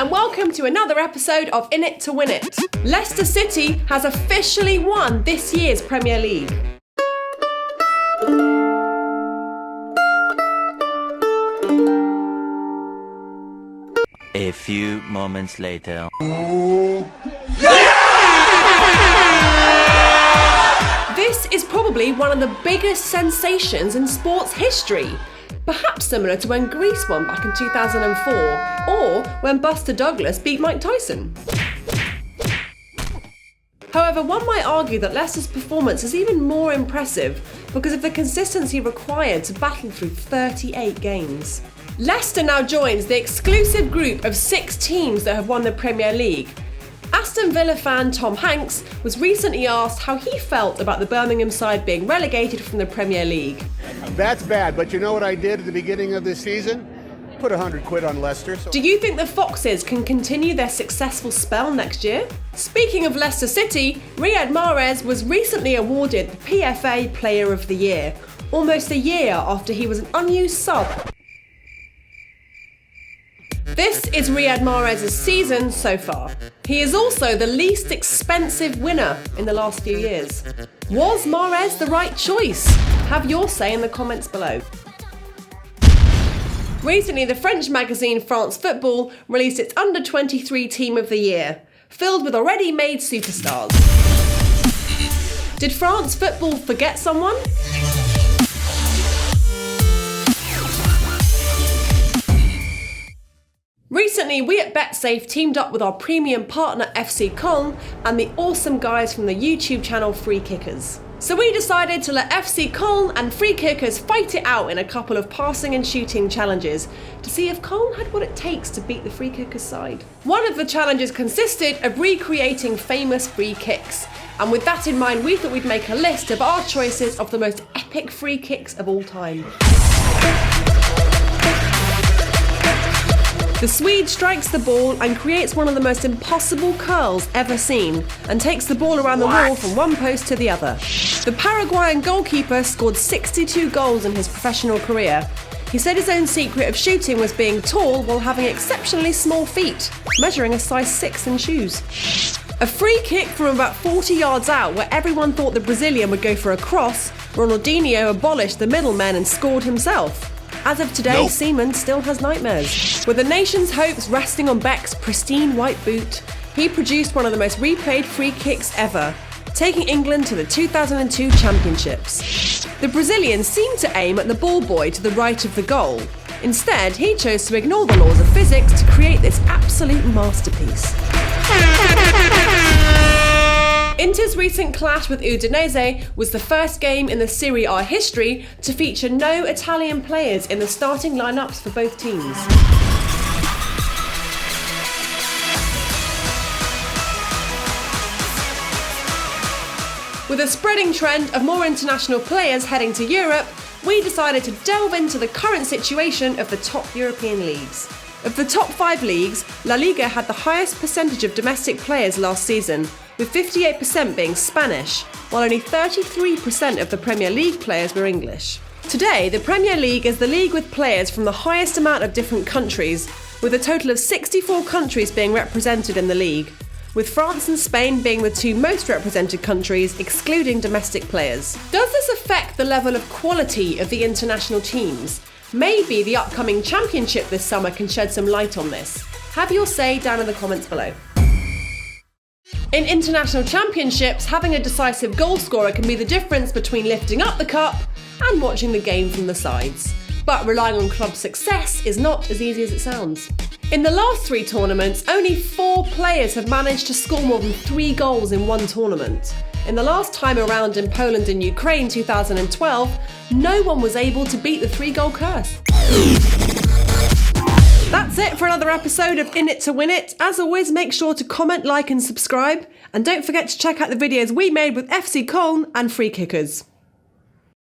and welcome to another episode of In It to Win It. Leicester City has officially won this year's Premier League. A few moments later. This is probably one of the biggest sensations in sports history. Perhaps similar to when Greece won back in 2004, or when Buster Douglas beat Mike Tyson. However, one might argue that Leicester's performance is even more impressive because of the consistency required to battle through 38 games. Leicester now joins the exclusive group of 6 teams that have won the Premier League. Aston Villa fan Tom Hanks was recently asked how he felt about the Birmingham side being relegated from the Premier League. That's bad, but you know what I did at the beginning of this season? Put £100 on Leicester. Do you think the Foxes can continue their successful spell next year? Speaking of Leicester City, Riyad Mahrez was recently awarded the PFA Player of the Year, almost a year after he was an unused sub. This is Riyad Mahrez's season so far. He is also the least expensive winner in the last few years. Was Mahrez the right choice? Have your say in the comments below. Recently, the French magazine France Football released its Under-23 Team of the Year, filled with already made superstars. Did France Football forget someone? Recently, we at Betsafe teamed up with our premium partner FC Köln and the awesome guys from the YouTube channel Freekickerz. So we decided to let FC Köln and Freekickerz fight it out in a couple of passing and shooting challenges to see if Köln had what it takes to beat the Freekickerz side. One of the challenges consisted of recreating famous free kicks. And with that in mind, we thought we'd make a list of our choices of the most epic free kicks of all time. The Swede strikes the ball and creates one of the most impossible curls ever seen and takes the ball around the wall from one post to the other. The Paraguayan goalkeeper scored 62 goals in his professional career. He said his own secret of shooting was being tall while having exceptionally small feet, measuring a size 6 in shoes. A free kick from about 40 yards out where everyone thought the Brazilian would go for a cross, Ronaldinho abolished the middlemen and scored himself. As of today, Seaman still has nightmares. With the nation's hopes resting on Beck's pristine white boot, he produced one of the most replayed free kicks ever, taking England to the 2002 championships. The Brazilian seemed to aim at the ball boy to the right of the goal. Instead, he chose to ignore the laws of physics to create this absolute masterpiece. Inter's recent clash with UDINESE was the first game in the Serie A history to feature no Italian players in the starting lineups for both teams. With a spreading trend of more international players heading to Europe, we decided to delve into the current situation of the top European leagues. Of the top 5 leagues, La Liga had the highest percentage of domestic players last season, with 58% being Spanish, while only 33% of the Premier League players were English. Today, the Premier League is the league with players from the highest amount of different countries, with a total of 64 countries being represented in the league, with France and Spain being the 2 most represented countries, excluding domestic players. Does this affect the level of quality of the international teams? Maybe the upcoming championship this summer can shed some light on this. Have your say down in the comments below. In international championships, having a decisive goal scorer can be the difference between lifting up the cup and watching the game from the sides. But relying on club success is not as easy as it sounds. In the last 3 tournaments, only 4 players have managed to score more than 3 goals in one tournament. In the last time around in Poland and Ukraine 2012, no one was able to beat the 3-goal curse. That's it for another episode of In It to Win It. As always, make sure to comment, like and subscribe. And don't forget to check out the videos we made with FC Köln and Freekickerz.